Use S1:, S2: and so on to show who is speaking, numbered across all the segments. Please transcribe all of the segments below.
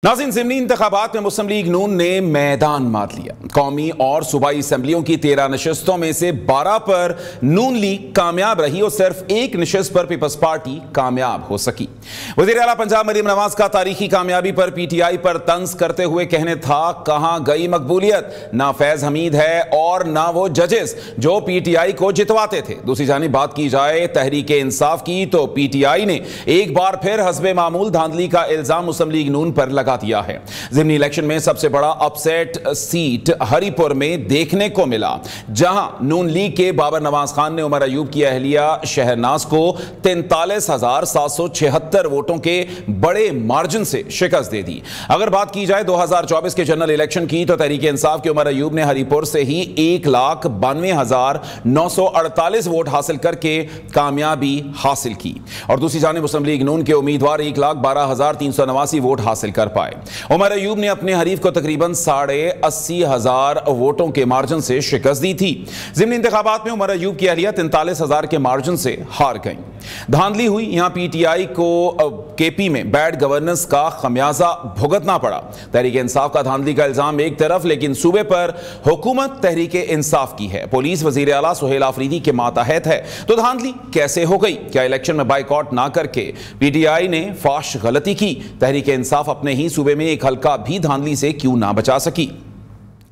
S1: नाज़रीन, ज़िमनी इंतखाबात में मुस्लिम लीग नून ने मैदान मार लिया। कौमी और सूबाई असम्बलियों की 13 नशस्तों में से 12 पर नून लीग कामयाब रही और सिर्फ एक नशस्त पर पीपल्स पार्टी कामयाब हो सकी। वज़ीर आला पंजाब मरीम नवाज का तारीखी कामयाबी पर PTI पर तंज करते हुए कहने था, कहां गई मकबूलियत, ना फैज हमीद है और ना वो जजेस जो PTI को जितवाते थे। दूसरी जानिब बात की जाए तहरीक इंसाफ की तो PTI ने एक बार फिर हस्बे मामूल धांधली का इल्जाम मुस्लिम लीग नून पर लगा दिया है। ज़िमनी इलेक्शन में सबसे बड़ा अपसेट सीट हरीपुर में देखने को मिला, जहां नून लीग के बाबर नवाज खान ने उमर अयूब की अहलिया शहरनाज को 43,776 वोटों के बड़े मार्जिन से शिकस्त दे दी। अगर बात की जाए 2024 के जनरल इलेक्शन की तो तहरीक इंसाफ के उमर अयूब ने हरीपुर से ही 1,92,948 वोट हासिल करके कामयाबी हासिल की और दूसरी जानिब मुस्लिम लीग नून के उम्मीदवार 1,12,389 वोट हासिल कर पाए। उमर अयूब ने अपने हरीफ को तकरीबन 80,500 वोटों के मार्जिन से शिकस्त दी थी। ज़िमनी इंतखाबात में उमर अयूब की अहलिया 43,000 के मार्जिन से हार गई। धांधली हुई। यहां PTI को KP में बैड गवर्नेंस का खमियाजा भुगतना पड़ा। तहरीक इंसाफ का धांधली का इल्जाम एक तरफ, लेकिन सूबे पर हुकूमत तहरीक इंसाफ की है। पुलिस वजीर आला सुहेल आफरीदी के मातहत है, तो धांधली कैसे हो गई? क्या इलेक्शन में बाइकआउट ना करके PTI ने फाश गलती की? तहरीक इंसाफ अपने ही सूबे में एक हल्का भी धांधली से क्यों ना बचा सकी?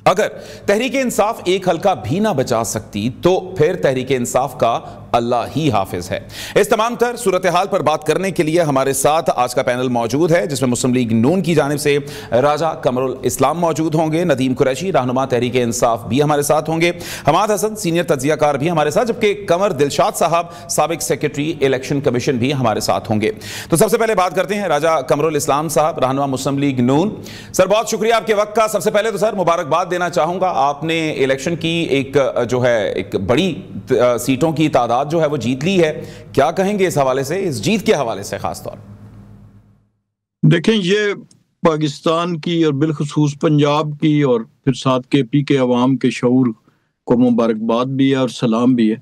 S1: अगर तहरीक इंसाफ एक हल्का भी ना बचा सकती तो फिर तहरीक इंसाफ का अल्लाह ही हाफिज है। इस तमाम तर सूरत हाल पर बात करने के लिए हमारे साथ आज का पैनल मौजूद है, जिसमें मुस्लिम लीग नून की जानिब से राजा कमरुल इस्लाम मौजूद होंगे, नदीम कुरैशी रहनुमा तहरीक इंसाफ भी हमारे साथ होंगे, हमाद हसन सीनियर तज्जियाकार भी हमारे साथ, जबकि कमर दिलशाद साहब साबिक सेक्रेटरी इलेक्शन कमीशन भी हमारे साथ होंगे। तो सबसे पहले बात करते हैं राजा कमरुल इस्लाम साहब, रहनुमा मुस्लिम लीग नून। सर, बहुत शुक्रिया आपके वक्त का। सबसे पहले तो सर मुबारकबाद देना चाहूंगा, आपने इलेक्शन की एक जो है एक बड़ी सीटों की तादाद जो है वो जीत ली है। क्या कहेंगे इस हवाले से, इस जीत के हवाले से खास तौर?
S2: देखें, ये पाकिस्तान की और बिलखुसूस पंजाब की और फिर साथ KP के अवाम के शऊर को मुबारकबाद भी है और सलाम भी है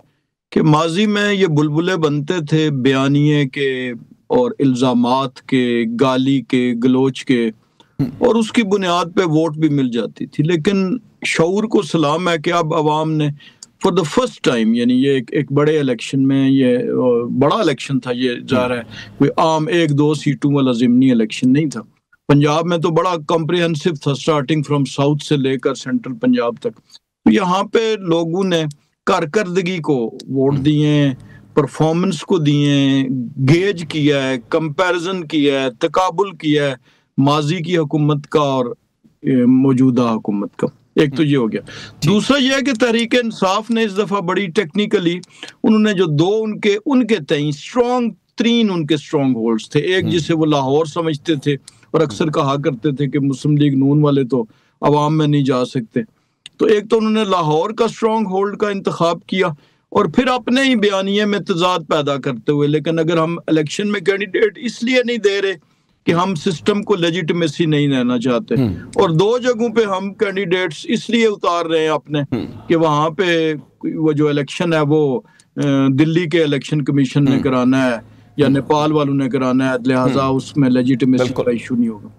S2: कि माजी में ये बुलबुले बनते थे बयानिए के और इल्जामात के, गाली के, गलोच के, और उसकी बुनियाद पे वोट भी मिल जाती थी। लेकिन शऊर को सलाम है कि अब अवाम ने फॉर द फर्स्ट टाइम, यानी ये एक बड़े इलेक्शन में, ये बड़ा इलेक्शन था, ये जा रहा है कोई आम 1-2 सीटों वाला ज़िमनी इलेक्शन नहीं था। पंजाब में तो बड़ा कॉम्प्रिहेंसिव था, स्टार्टिंग फ्रॉम साउथ से लेकर सेंट्रल पंजाब तक। तो यहाँ पे लोगों ने कारकर्दगी को वोट दिए, परफॉर्मेंस को दिए, गेज किया है, कंपैरिजन किया है, तकाबुल किया है माजी की हुकूमत का और मौजूदा हुकूमत का। एक तो ये हो गया। दूसरा ये है कि तहरीक इंसाफ ने इस दफा बड़ी टेक्निकली उन्होंने जो दो उनके तय स्ट्रॉन्ग होल्ड्स थे, एक जिसे वो लाहौर समझते थे और अक्सर कहा करते थे कि मुस्लिम लीग नून वाले तो अवाम में नहीं जा सकते, तो एक तो उन्होंने लाहौर का स्ट्रॉन्ग होल्ड का इंतखाब किया और फिर अपने ही बयानिए में तजाद पैदा करते हुए, लेकिन अगर हम इलेक्शन में कैंडिडेट इसलिए नहीं दे रहे कि हम सिस्टम को लेजिटिमेसी नहीं लेना चाहते, और 2 जगहों पे हम कैंडिडेट्स इसलिए उतार रहे हैं अपने कि वहां पे वो जो इलेक्शन है वो दिल्ली के इलेक्शन कमीशन ने कराना है या नेपाल वालों ने कराना है, लिहाजा उसमें लेजिटिमेसी का इशू नहीं होगा।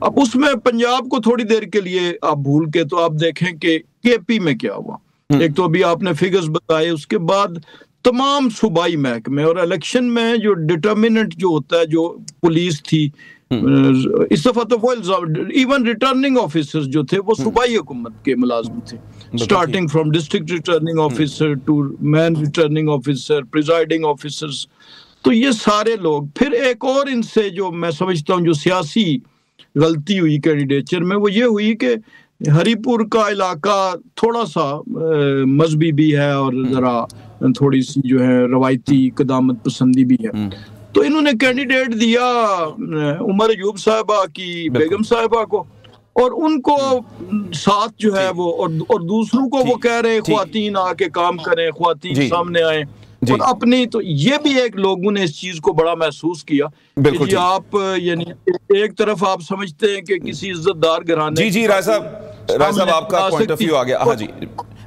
S2: अब उसमें पंजाब को थोड़ी देर के लिए आप भूल के तो आप देखें कि KP में क्या हुआ। एक तो अभी आपने फिगर्स बताए, उसके बाद तमाम सूबाई महकमे और इलेक्शन में जो डिटर्मिनेंट जो होता है, जो पुलिस थी इस दफा तो वो इवन रिटर्निंग ऑफिसर्स जो थे वो सूबाई हुकूमत के मुलाजिम थे, starting from district returning officer to man returning officer, presiding officers. तो ये सारे लोग, फिर एक और इनसे जो मैं समझता हूँ जो सियासी गलती हुई कैंडिडेचर में, वो ये हुई कि हरीपुर का इलाका थोड़ा सा मजहबी भी है और जरा थोड़ी सी जो है रवायती कदामत पसंदी भी है। तो इन्होंने कैंडिडेट दिया उमर अयूब साहिबा की बेगम साहिबा को, और उनको साथ जो है वो और दूसरों को वो कह रहे ख्वातीन आके काम करें, ख्वातीन सामने आए, और अपनी, तो ये भी एक लोगों ने इस चीज को बड़ा महसूस किया कि आप यानी एक तरफ आप समझते हैं कि किसी इज्जतदार घराने।
S1: जी राजा साहब, आपका पॉइंट ऑफ व्यू आ गया। हाँ जी,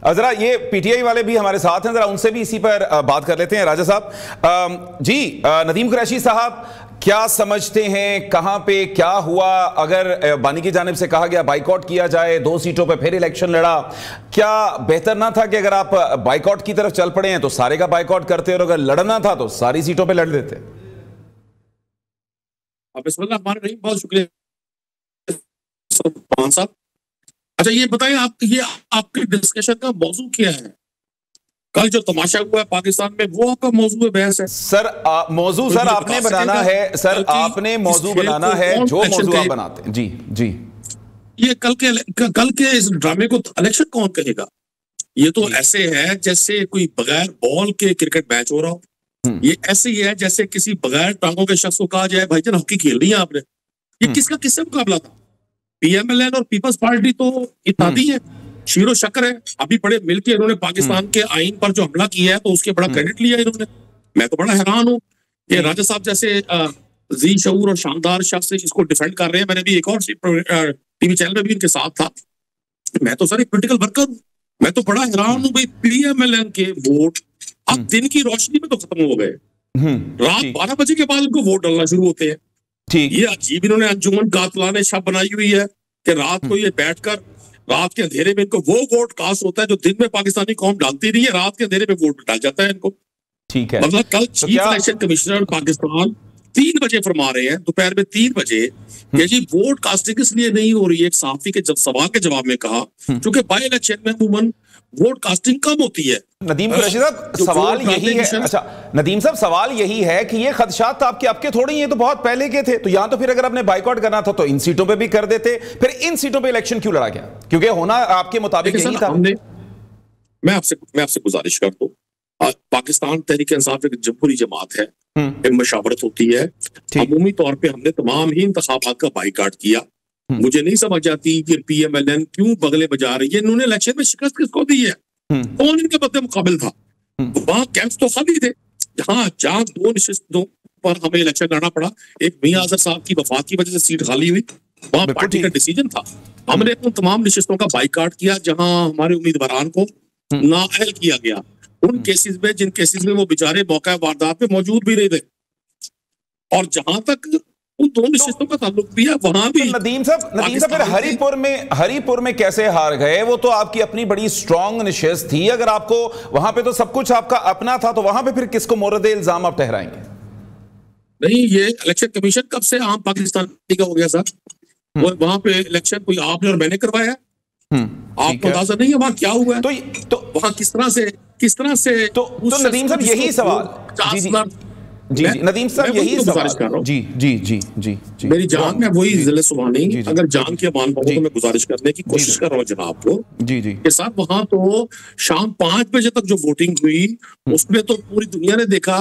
S1: जरा ये PTI वाले भी हमारे साथ हैं, जरा उनसे भी इसी पर बात कर लेते हैं। राजा साहब जी, नदीम कुरैशी साहब, क्या समझते हैं, कहां पे क्या हुआ? अगर बानी की जानिब से कहा गया बाइकआउट किया जाए, 2 सीटों पे फिर इलेक्शन लड़ा, क्या बेहतर ना था कि अगर आप बाइकआउट की तरफ चल पड़े हैं तो सारे का बाइकआउट करते, और अगर लड़ना था तो सारी सीटों पे लड़ देते?
S3: बहुत शुक्रिया साहब। अच्छा ये बताएं आप, ये आपके डिस्कशन का मौजू क्या है? कल जो तमाशा हुआ है पाकिस्तान में, वो आपका मौजू है, बहस है?
S1: सर मौजू सर आपने बनाना है, सर आपने मौजू बनाना है, जो मौजू आप बनाते हैं। जी जी,
S3: ये कल के इस ड्रामे को इलेक्शन कौन कहेगा? ये तो ऐसे है जैसे कोई बगैर बॉल के क्रिकेट मैच हो रहा हो। ये ऐसे ही है जैसे किसी बगैर टांगों के शख्स को कहा जाए भाईजान हॉकी खेलनी है आपने। ये किसका किससे मुकाबला था? पीएमएलएन और पीपल्स पार्टी तो इत्तेहादी है, शीरो शक्कर है। अभी बड़े मिलकर इन्होंने पाकिस्तान के आईन पर जो हमला किया है तो उसके बड़ा क्रेडिट लिया इन्होंने। मैं तो बड़ा हैरान हूँ कि राजा साहब जैसे जी शऊर और शानदार शख्स इसको डिफेंड कर रहे हैं। मैंने भी एक और टीवी चैनल में भी इनके साथ था। मैं तो सर एक पॉलिटिकल वर्कर हूँ, मैं तो बड़ा हैरान हूँ भाई। पीएमएलएन के वोट अब दिन की रोशनी में तो खत्म हो गए, रात 12 बजे के बाद इनको वोट डालना शुरू होते हैं। ये अजीब इन्होंने अंजुमन कातलाने शब बनाई हुई है कि रात को ये बैठकर रात के अंधेरे में इनको वो वोट कास्ट होता है जो दिन में पाकिस्तानी कौम डालती नहीं है, रात के अंधेरे में वोट डाल जाता है इनको।
S1: ठीक है,
S3: मतलब कल चीफ इलेक्शन कमिश्नर पाकिस्तान 3 बजे फरमा रहे हैं, दोपहर में 3 बजे, कि जी वोट कास्टिंग इसलिए नहीं हो रही है। एक सहाफी के जब सवाल के जवाब में कहा क्योंकि बाई इलेक्शन में अमूमन वोट कास्टिंग कम होती है।
S1: नदीम कुरैशी साहब सवाल यही है, अच्छा नदीम साहब सवाल यही है कि ये खदशात तो आपके थोड़े ही, ये तो बहुत पहले के थे। तो यहां तो फिर अगर आपने बाइकआउट करना था तो इन सीटों पे भी कर देते, फिर इन सीटों पे इलेक्शन क्यों लड़ा गया? क्योंकि होना आपके मुताबिक यही था।
S3: मैं आपसे गुजारिश करता हूं, पाकिस्तान तहरीक इंसाफ एक जमहूरी जमात है, एक मशावरत होती है। अमूमी तौर पर हमने तमाम ही इंतखाबात का बाइकआउट किया। मुझे नहीं समझ आती कि पीएमएलएन क्यों बगले बजा रही है। इन्होंने इलेक्शन में शिकस्त किसको दी है? कौन इनके बदले मुकाबिल था? वहां कैंप्स तो खाली थे। जहां 2 निशिस्तों पर हमें इलेक्शन लड़ना पड़ा, एक मियां आजर साहब की वफात की वजह से सीट खाली हुई, वहां पार्टी का डिसीजन था। हमने उन तमाम निशिस्तों का बाइकआउट किया जहां हमारे उम्मीदवारान को नाअहल किया गया। उन केसेस में, जिन केसेस में वो बेचारे मौका वारदात पे मौजूद भी नहीं थे, और जहां तक उन 2 निशिस्तों का ताल्लुक भी है वहां भी।
S1: नदीम साहब फिर हरिपुर में कैसे हार गए? वो तो आपकी अपनी बड़ी स्ट्रांग निशिस्त थी। अगर आपको वहां पे तो सब कुछ आपका अपना था, तो वहां पे फिर किसको मोरद इल्जाम आप ठहराएंगे?
S3: नहीं, ये इलेक्शन कमीशन कब से आम पाकिस्तान का हो गया सर? वहां पे इलेक्शन कोई आपने और मैंने करवाया? आपको अंदाजा नहीं है वहां क्या हुआ है? तो वहां किस तरह से तो
S1: नदीम साहब यही सवाल जी नदीम साहब यही सवाल जी
S3: मेरी जान में वही जिले सुबहानी, अगर जान के मान पाऊं तो मैं गुजारिश करने की कोशिश कर रहा हूँ जनाब को के साथ। वहां तो शाम 5 बजे तक जो वोटिंग हुई उसमें तो पूरी दुनिया ने देखा,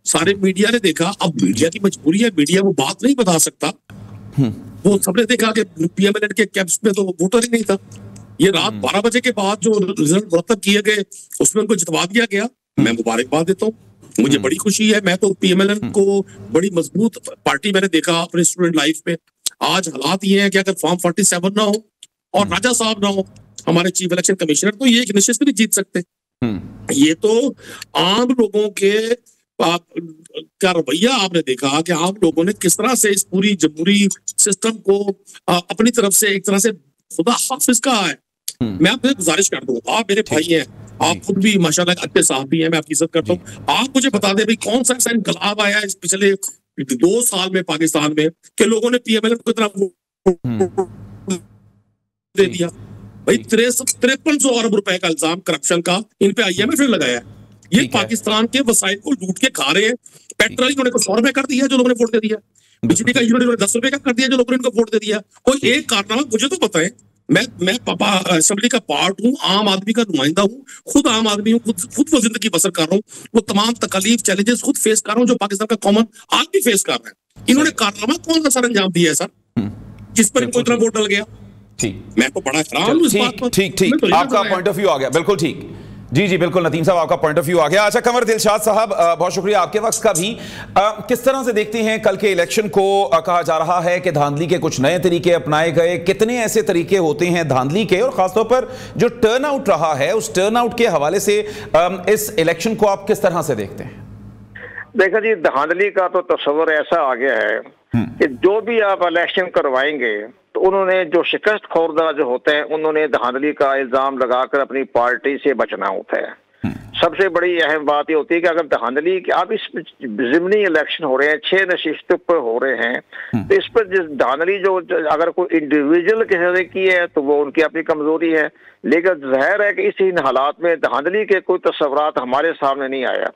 S3: सारे मीडिया ने देखा। अब मीडिया की मजबूरी है, मीडिया वो बात नहीं बता सकता। वो सबने देखा कि पीएमएलएन के कैंप्स में तो वोटर ही नहीं था। ये रात 12 बजे के बाद जो रिजल्ट मुरतब किए गए उसमें उनको जितवा दिया गया। मैं मुबारकबाद देता हूँ, मुझे बड़ी खुशी है। मैं तो पीएमएलएन को बड़ी मजबूत पार्टी मैंने देखा अपने स्टूडेंट लाइफ में। आज हालात ये हैं कि अगर फॉर्म 47 ना हो और राजा साहब ना हो हमारे चीफ इलेक्शन कमिश्नर, तो ये एक निश्चित नहीं जीत सकते। ये तो आम लोगों के का रवैया आपने देखा कि आम लोगों ने किस तरह से इस पूरी जमहूरी सिस्टम को अपनी तरफ से एक तरह से खुदा हाफिज कहा है। मैं आपसे गुजारिश कर दूं, आप मेरे भाई हैं, आप खुद भी माशाल्लाह अच्छे साहबी हैं, मैं आपकी इज्जत करता हूँ। आप मुझे बता दें भाई कौन सा ऐसा इनकलाब आया इस पिछले 2 साल में पाकिस्तान में कि लोगों ने पीएमएलएन को इतना दे दिया? भाई 5300 अरब रुपए का इल्जाम करप्शन का इन पे आईएमएफ ने लगाया है। ये पाकिस्तान के वसाइल को लूट के खा रहे हैं। पेट्रोल इन्होंने 100 रुपए कर दिया जो लोगों ने वोट दे दिया, बिजली का इन्होंने 10 रुपए का कर दिया जो लोगों ने इनको वोट दे दिया। कोई एक कारनामा मुझे तो बताएं। मैं पापा असेंबली का पार्ट हूँ, आम आदमी का नुमाइंदा हूँ, खुद आम आदमी हूँ, खुद वो जिंदगी बसर कर रहा हूँ। वो तमाम तकलीफ चैलेंजेस खुद फेस कर रहा हूँ जो पाकिस्तान का कॉमन आदमी फेस कर रहा है। इन्होंने कारनामा कौन सा सर अंजाम दिया है सर जिस पर इनको इतना वोट डल गया? मैं तो बड़ा हैरान हूँ इस बात पर।
S1: ठीक, आपका पॉइंट ऑफ व्यू आ गया, बिल्कुल ठीक। जी बिल्कुल नदीम साहब, आपका पॉइंट ऑफ व्यू आ गया। अच्छा कमर दिलशाद साहब, बहुत शुक्रिया आपके वक्त का भी। किस तरह से देखते हैं कल के इलेक्शन को? कहा जा रहा है कि धांधली के कुछ नए तरीके अपनाए गए। कितने ऐसे तरीके होते हैं धांधली के, और खासतौर पर जो टर्न आउट रहा है उस टर्न आउट के हवाले से इस इलेक्शन को आप किस तरह से देखते हैं?
S4: देखा जी, धांधली का तो तस्वर ऐसा आ गया है कि जो भी आप इलेक्शन करवाएंगे तो उन्होंने जो शिकस्त खोरदा जो होते हैं उन्होंने धांधली का इल्जाम लगाकर अपनी पार्टी से बचना होता है। सबसे बड़ी अहम बात ये होती है कि अगर धांधली की आप इस जिमनी इलेक्शन हो रहे हैं, 6 नशिस्तों पर हो रहे हैं, तो इस पर जिस धांधली जो अगर कोई इंडिविजुअल किसी ने की है तो वो उनकी अपनी कमजोरी है, लेकिन जाहिर है कि इस इन हालात में धांधली के कोई तस्वुरात हमारे सामने नहीं आया।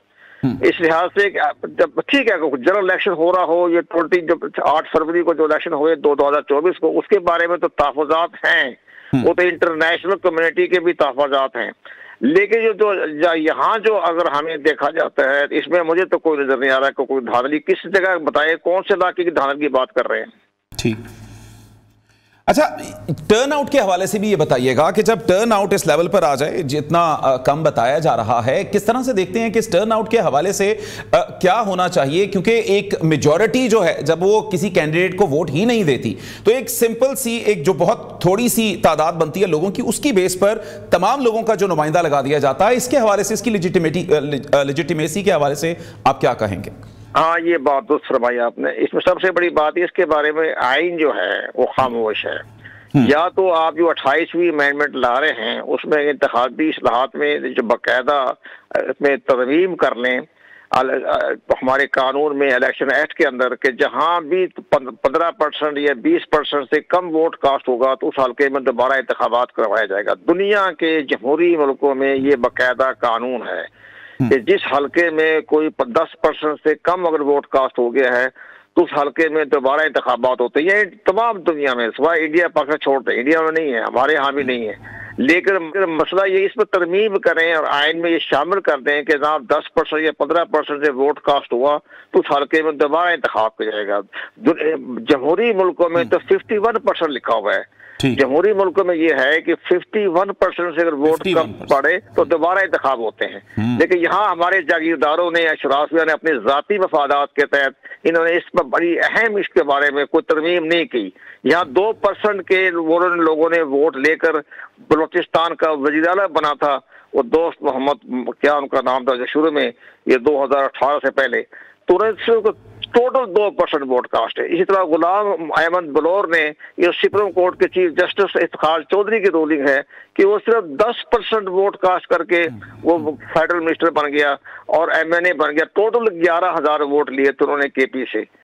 S4: इस लिहाज से जब ठीक है जनरल इलेक्शन हो रहा हो, ये 8 फरवरी को जो इलेक्शन हुए 2024 को, उसके बारे में तो तहफ़्फ़ुज़ात हैं, वो तो इंटरनेशनल कम्युनिटी के भी तहफ़्फ़ुज़ात हैं, लेकिन जो यहाँ जो अगर हमें देखा जाता है इसमें मुझे तो कोई नजर नहीं आ रहा है कि कोई धांधली किस जगह बताए, कौन से इलाके की धांधली की बात कर रहे हैं।
S1: ठीक, अच्छा, टर्न आउट के हवाले से भी ये बताइएगा कि जब टर्न आउट इस लेवल पर आ जाए जितना कम बताया जा रहा है, किस तरह से देखते हैं कि इस टर्न आउट के हवाले से क्या होना चाहिए, क्योंकि एक मेजॉरिटी जो है जब वो किसी कैंडिडेट को वोट ही नहीं देती तो एक सिंपल सी, एक जो बहुत थोड़ी सी तादाद बनती है लोगों की, उसकी बेस पर तमाम लोगों का जो नुमाइंदा लगा दिया जाता है, इसके हवाले से, इसकी लेजिटिमेसी के हवाले से आप क्या कहेंगे?
S4: हाँ, ये बात दुरुस्त फरमाई आपने। इसमें सबसे बड़ी बात इसके बारे में आइन जो है वो खामोश है। या तो आप जो 28वीं अमेंडमेंट ला रहे हैं उसमें इंतखाबी इस्लाहात में जो बाकायदा में तरमीम कर लें हमारे कानून में, इलेक्शन एक्ट के अंदर, कि जहां भी 15% या 20% से कम वोट कास्ट होगा तो उस हल्के में दोबारा इंतखाबात करवाया जाएगा। दुनिया के जमहूरी मुल्कों में ये बाकायदा कानून है कि जिस हल्के में कोई 10% से कम अगर वोट कास्ट हो गया है तो उस हल्के में दोबारा इंतखाबात होते हैं। ये तमाम दुनिया में, सिवाय इंडिया पाकिस्तान छोड़ते हैं, इंडिया में नहीं है, हमारे यहाँ भी नहीं है, लेकिन मसला ये इस पर तरमीम करें और आइन में ये शामिल कर दें कि जनाब 10% या 15% से वोट कास्ट हुआ तो उस हल्के में दोबारा इंतखाब किया जाएगा। जमहूरी मुल्कों में तो 51% लिखा हुआ है। जमहूरी मुल्कों में ये है कि 51% से अगर वोट कम पड़े तो दोबारा इंतखाब होते हैं, लेकिन यहाँ हमारे जागीरदारों ने, अशराफिया ने अपने जाती मफादात के तहत इन्होंने इस पर बड़ी अहम इसके बारे में कोई तरमीम नहीं की। यहाँ 2% के लोगों ने वोट लेकर बलूचिस्तान का वज़ीर आला बना था, वो दोस्त मोहम्मद, क्या उनका नाम था, जो शुरू में ये 2018 से पहले, तो टोटल 2% वोट कास्ट है। इसी तरह गुलाम अहमद बलोर ने, ये सुप्रीम कोर्ट के चीफ जस्टिस इफ्तिखार चौधरी की रूलिंग है कि वो सिर्फ 10% वोट कास्ट करके वो फेडरल मिनिस्टर बन गया और MNA बन गया। टोटल 11,000 वोट लिए थे उन्होंने KP से।